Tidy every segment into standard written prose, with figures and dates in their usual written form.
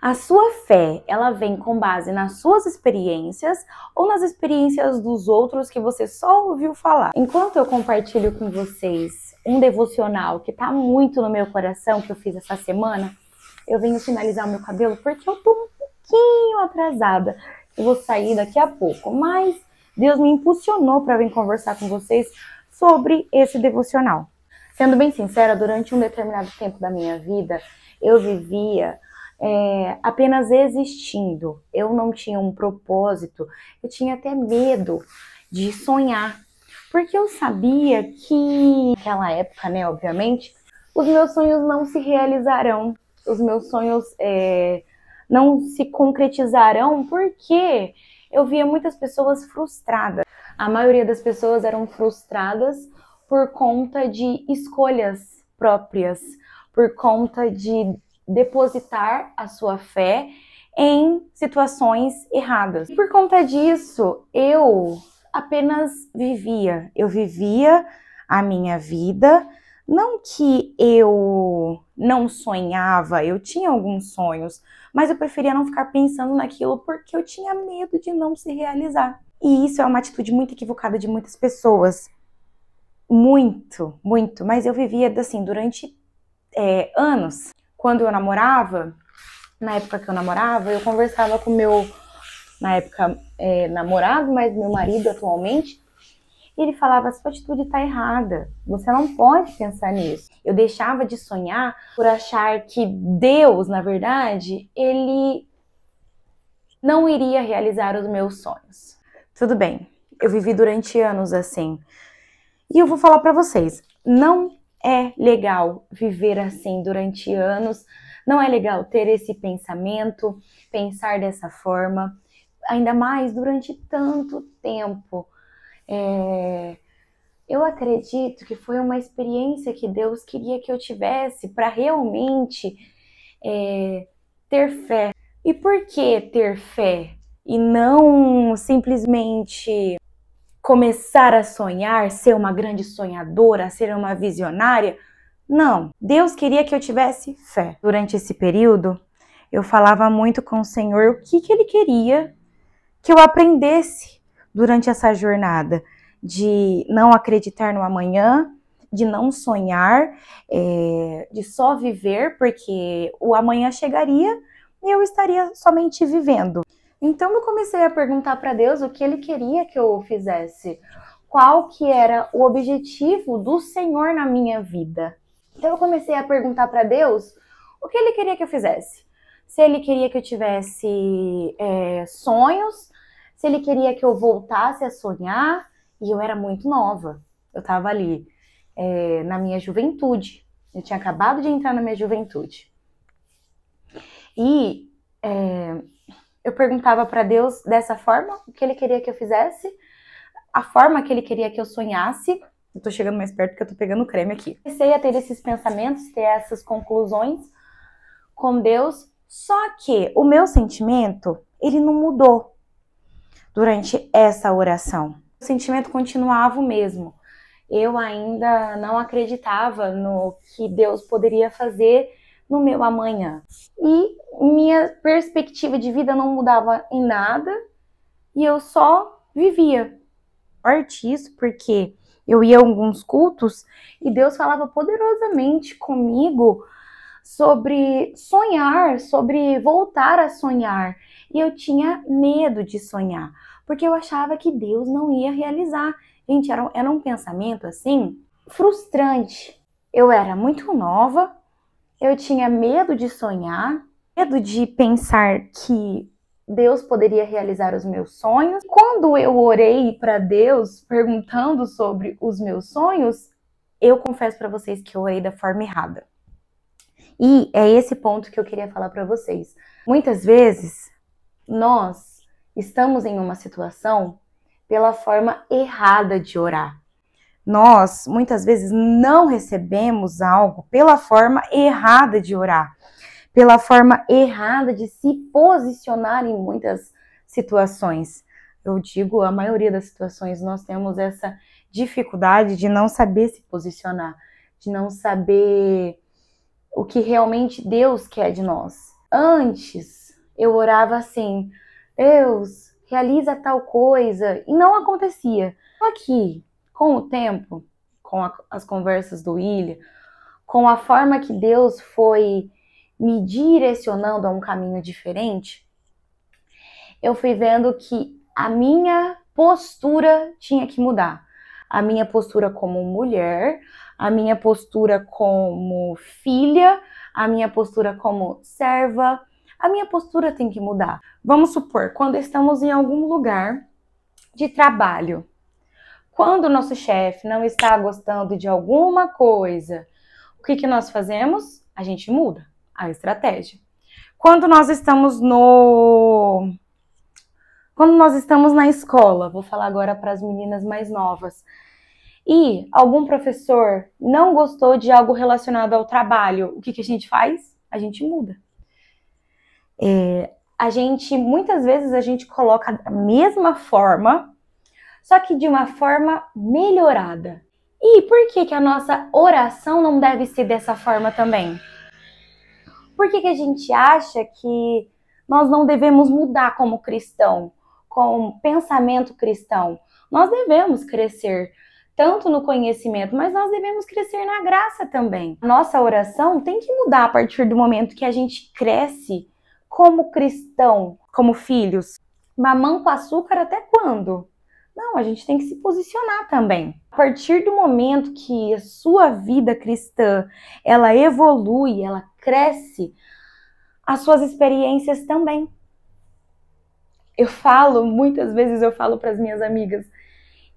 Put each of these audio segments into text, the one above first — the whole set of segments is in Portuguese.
A sua fé, ela vem com base nas suas experiências ou nas experiências dos outros que você só ouviu falar? Enquanto eu compartilho com vocês um devocional que tá muito no meu coração, que eu fiz essa semana, eu venho finalizar o meu cabelo porque eu tô um pouquinho atrasada. Eu vou sair daqui a pouco, mas Deus me impulsionou para vir conversar com vocês sobre esse devocional. Sendo bem sincera, durante um determinado tempo da minha vida, eu vivia apenas existindo. Eu não tinha um propósito, eu tinha até medo de sonhar, porque eu sabia que naquela época, né, obviamente, os meus sonhos não se realizarão, os meus sonhos não se concretizarão, porque eu via muitas pessoas frustradas. A maioria das pessoas eram frustradas por conta de escolhas próprias, por conta de depositar a sua fé em situações erradas. E por conta disso, eu apenas vivia. Eu vivia a minha vida. Não que eu não sonhava, eu tinha alguns sonhos, mas eu preferia não ficar pensando naquilo porque eu tinha medo de não se realizar. E isso é uma atitude muito equivocada de muitas pessoas. Muito, muito. Mas eu vivia assim durante anos. Quando eu namorava, na época que eu namorava, eu conversava com meu, na época, namorado, mas meu marido atualmente, e ele falava, sua atitude tá errada, você não pode pensar nisso. Eu deixava de sonhar por achar que Deus, na verdade, ele não iria realizar os meus sonhos. Tudo bem, eu vivi durante anos assim. E eu vou falar pra vocês, não é legal viver assim durante anos, não é legal ter esse pensamento, pensar dessa forma, ainda mais durante tanto tempo. Eu acredito que foi uma experiência que Deus queria que eu tivesse para realmente ter fé. E por que ter fé? E não simplesmente começar a sonhar, ser uma grande sonhadora, ser uma visionária? Não, Deus queria que eu tivesse fé. Durante esse período, eu falava muito com o Senhor o que Ele queria que eu aprendesse durante essa jornada, de não acreditar no amanhã, de não sonhar, de só viver, porque o amanhã chegaria e eu estaria somente vivendo. Então eu comecei a perguntar para Deus o que Ele queria que eu fizesse, qual que era o objetivo do Senhor na minha vida. Então eu comecei a perguntar para Deus o que Ele queria que eu fizesse. Se Ele queria que eu tivesse sonhos, se Ele queria que eu voltasse a sonhar, e eu era muito nova. Eu estava ali na minha juventude, eu tinha acabado de entrar na minha juventude. E eu perguntava para Deus dessa forma, o que Ele queria que eu fizesse, a forma que Ele queria que eu sonhasse. Eu tô chegando mais perto porque eu tô pegando creme aqui. Comecei a ter esses pensamentos, ter essas conclusões com Deus, só que o meu sentimento, ele não mudou durante essa oração. O sentimento continuava o mesmo. Eu ainda não acreditava no que Deus poderia fazer no meu amanhã. E minha perspectiva de vida não mudava em nada e eu só vivia. Forte isso porque eu ia a alguns cultos e Deus falava poderosamente comigo sobre sonhar, sobre voltar a sonhar. E eu tinha medo de sonhar, porque eu achava que Deus não ia realizar. Gente, era um pensamento assim, frustrante. Eu era muito nova, eu tinha medo de sonhar, medo de pensar que Deus poderia realizar os meus sonhos. Quando eu orei para Deus perguntando sobre os meus sonhos, eu confesso para vocês que eu orei da forma errada. E é esse ponto que eu queria falar para vocês. Muitas vezes, nós estamos em uma situação pela forma errada de orar. Nós, muitas vezes, não recebemos algo pela forma errada de orar, pela forma errada de se posicionar em muitas situações. Eu digo, a maioria das situações, nós temos essa dificuldade de não saber se posicionar, de não saber o que realmente Deus quer de nós. Antes eu orava assim, Deus, realiza tal coisa, e não acontecia. Só que, com o tempo, com as conversas do William, com a forma que Deus foi me direcionando a um caminho diferente, eu fui vendo que a minha postura tinha que mudar. A minha postura como mulher, a minha postura como filha, a minha postura como serva, a minha postura tem que mudar. Vamos supor, quando estamos em algum lugar de trabalho, quando o nosso chefe não está gostando de alguma coisa, o que nós fazemos? A gente muda a estratégia. Quando nós estamos na escola, vou falar agora para as meninas mais novas, e algum professor não gostou de algo relacionado ao trabalho, o que a gente faz? A gente muda. Muitas vezes a gente coloca a mesma forma, só que de uma forma melhorada. E por que a nossa oração não deve ser dessa forma também? Por que a gente acha que nós não devemos mudar como cristão, com pensamento cristão? Nós devemos crescer tanto no conhecimento, mas nós devemos crescer na graça também. Nossa oração tem que mudar a partir do momento que a gente cresce como cristão, como filhos. Mamão com açúcar até quando? Não, a gente tem que se posicionar também. A partir do momento que a sua vida cristã, ela evolui, ela cresce, as suas experiências também. Muitas vezes eu falo para as minhas amigas,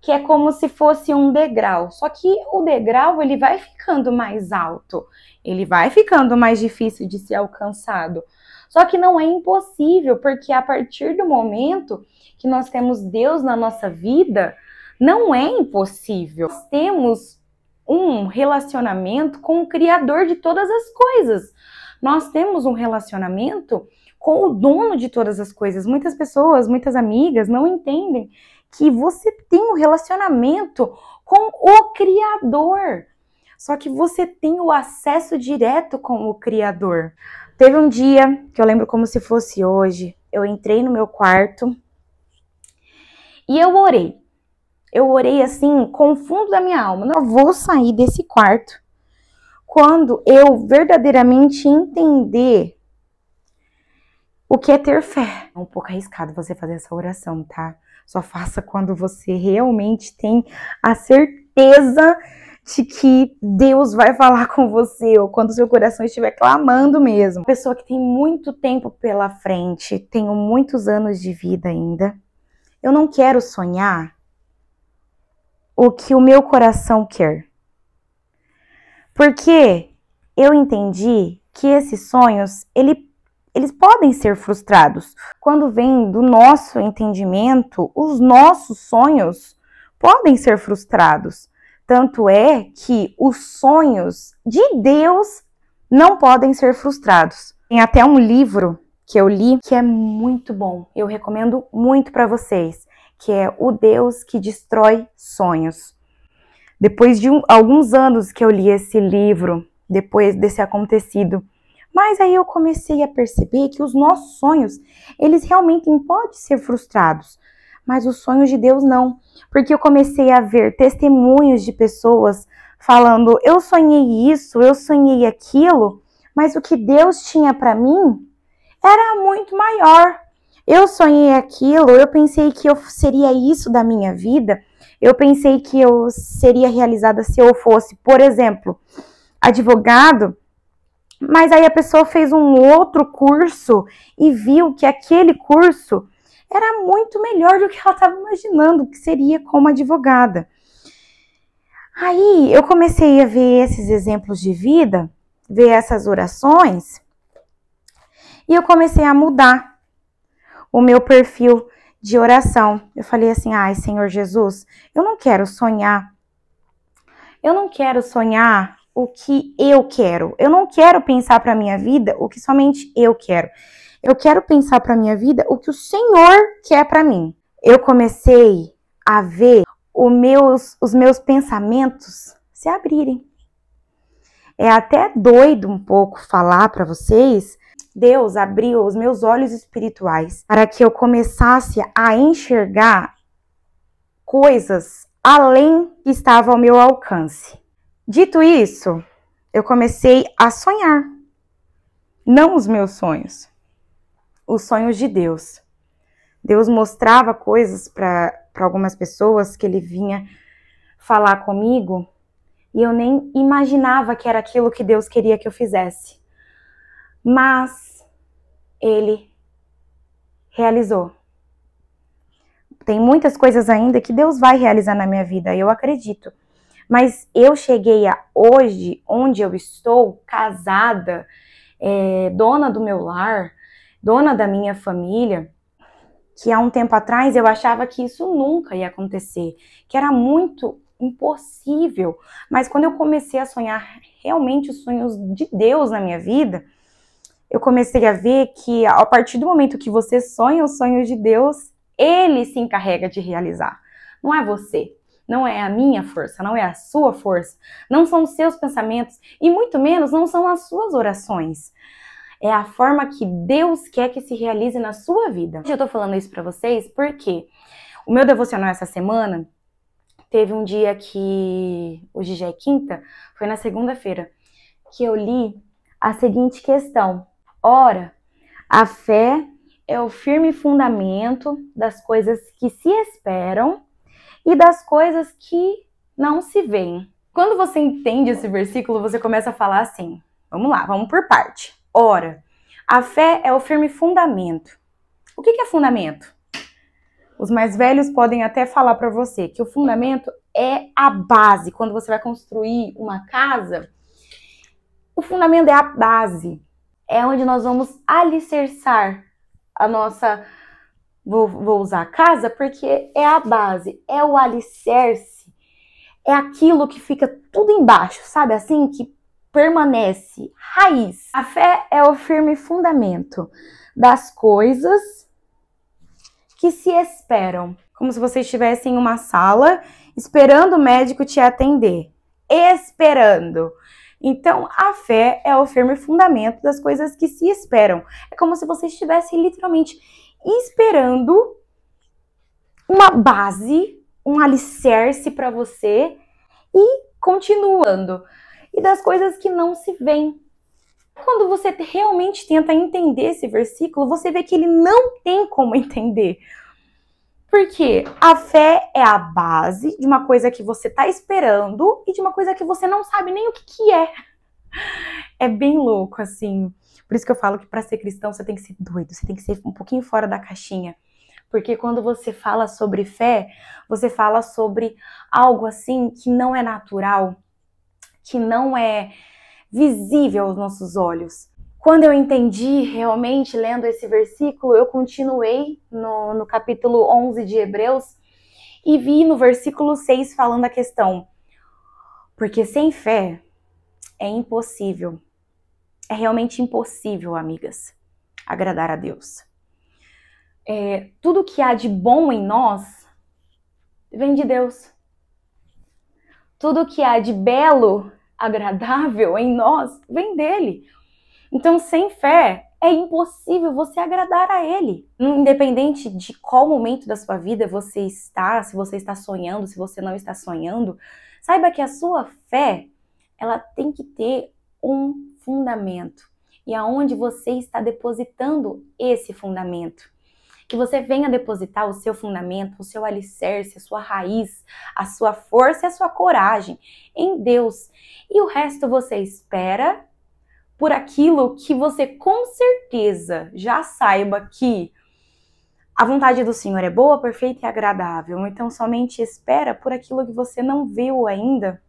que é como se fosse um degrau. Só que o degrau, ele vai ficando mais alto, ele vai ficando mais difícil de ser alcançado. Só que não é impossível, porque a partir do momento que nós temos Deus na nossa vida, não é impossível. Nós temos um relacionamento com o Criador de todas as coisas. Nós temos um relacionamento com o dono de todas as coisas. Muitas pessoas, muitas amigas não entendem que você tem um relacionamento com o Criador. Só que você tem o acesso direto com o Criador. Teve um dia, que eu lembro como se fosse hoje, eu entrei no meu quarto e eu orei. Eu orei assim, com o fundo da minha alma. Não vou sair desse quarto quando eu verdadeiramente entender o que é ter fé. É um pouco arriscado você fazer essa oração, tá? Só faça quando você realmente tem a certeza de que Deus vai falar com você, ou quando o seu coração estiver clamando mesmo. Pessoa que tem muito tempo pela frente, tenho muitos anos de vida ainda. Eu não quero sonhar o que o meu coração quer. Porque eu entendi que esses sonhos, eles podem ser frustrados. Quando vem do nosso entendimento, os nossos sonhos podem ser frustrados. Tanto é que os sonhos de Deus não podem ser frustrados. Tem até um livro que eu li que é muito bom. Eu recomendo muito para vocês, que é O Deus que Destrói Sonhos. Depois de alguns anos que eu li esse livro, depois desse acontecido, mas aí eu comecei a perceber que os nossos sonhos, eles realmente podem ser frustrados, mas os sonhos de Deus não. Porque eu comecei a ver testemunhos de pessoas falando, eu sonhei isso, eu sonhei aquilo, mas o que Deus tinha para mim era muito maior. Eu sonhei aquilo, eu pensei que eu seria isso da minha vida, eu pensei que eu seria realizada se eu fosse, por exemplo, advogado, mas aí a pessoa fez um outro curso e viu que aquele curso era muito melhor do que ela estava imaginando que seria como advogada. Aí eu comecei a ver esses exemplos de vida, ver essas orações, e eu comecei a mudar o meu perfil de oração. Eu falei assim, ai, Senhor Jesus, eu não quero sonhar. Eu não quero sonhar o que eu quero. Eu não quero pensar para a minha vida o que somente eu quero. Eu quero pensar para a minha vida o que o Senhor quer para mim. Eu comecei a ver os meus pensamentos se abrirem. É até doido um pouco falar para vocês Deus abriu os meus olhos espirituais para que eu começasse a enxergar coisas além que estava ao meu alcance. Dito isso, eu comecei a sonhar. Não os meus sonhos, os sonhos de Deus. Deus mostrava coisas para algumas pessoas que ele vinha falar comigo e eu nem imaginava que era aquilo que Deus queria que eu fizesse. Mas ele realizou. Tem muitas coisas ainda que Deus vai realizar na minha vida, eu acredito. Mas eu cheguei a hoje, onde eu estou, casada, dona do meu lar, dona da minha família, que há um tempo atrás eu achava que isso nunca ia acontecer, que era muito impossível. Mas quando eu comecei a sonhar realmente os sonhos de Deus na minha vida, eu comecei a ver que a partir do momento que você sonha os sonhos de Deus, Ele se encarrega de realizar. Não é você, não é a minha força, não é a sua força, não são os seus pensamentos e muito menos não são as suas orações. É a forma que Deus quer que se realize na sua vida. Eu tô falando isso pra vocês porque o meu devocional essa semana teve um dia que, hoje já é quinta, foi na segunda-feira, que eu li a seguinte questão. Ora, a fé é o firme fundamento das coisas que se esperam e das coisas que não se veem. Quando você entende esse versículo, você começa a falar assim, vamos lá, vamos por parte. Ora, a fé é o firme fundamento. O que é fundamento? Os mais velhos podem até falar para você que o fundamento é a base. Quando você vai construir uma casa, o fundamento é a base. É onde nós vamos alicerçar a nossa... Vou usar casa porque é a base, é o alicerce. É aquilo que fica tudo embaixo, sabe assim? Que permanece, raiz. A fé é o firme fundamento das coisas que se esperam. Como se você estivesse em uma sala esperando o médico te atender. Esperando. Então, a fé é o firme fundamento das coisas que se esperam. É como se você estivesse literalmente esperando uma base, um alicerce para você e continuando. E das coisas que não se veem. Quando você realmente tenta entender esse versículo, você vê que ele não tem como entender. Porque a fé é a base de uma coisa que você está esperando e de uma coisa que você não sabe nem o que é. É bem louco, assim. Por isso que eu falo que para ser cristão você tem que ser doido, você tem que ser um pouquinho fora da caixinha. Porque quando você fala sobre fé, você fala sobre algo assim que não é natural, que não é visível aos nossos olhos. Quando eu entendi realmente, lendo esse versículo, eu continuei no capítulo 11 de Hebreus e vi no versículo 6 falando a questão. Porque sem fé é impossível, é realmente impossível, amigas, agradar a Deus. Tudo que há de bom em nós vem de Deus. Tudo que há de belo, agradável em nós vem dele. Então, sem fé, é impossível você agradar a ele. Independente de qual momento da sua vida você está, se você está sonhando, se você não está sonhando, saiba que a sua fé, ela tem que ter um fundamento. E aonde você está depositando esse fundamento? Que você venha depositar o seu fundamento, o seu alicerce, a sua raiz, a sua força e a sua coragem em Deus. E o resto você espera por aquilo que você com certeza já saiba que a vontade do Senhor é boa, perfeita e agradável. Então somente espera por aquilo que você não viu ainda,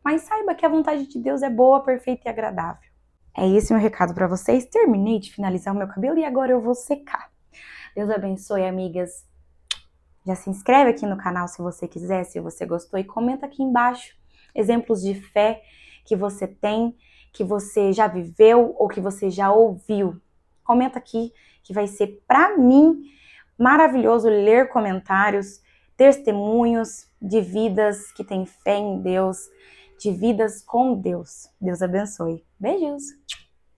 mas saiba que a vontade de Deus é boa, perfeita e agradável. É esse meu recado para vocês. Terminei de finalizar o meu cabelo e agora eu vou secar. Deus abençoe, amigas. Já se inscreve aqui no canal se você quiser, se você gostou, e comenta aqui embaixo exemplos de fé que você tem, que você já viveu ou que você já ouviu. Comenta aqui que vai ser para mim maravilhoso ler comentários, testemunhos de vidas que têm fé em Deus, de vidas com Deus. Deus abençoe. Beijos!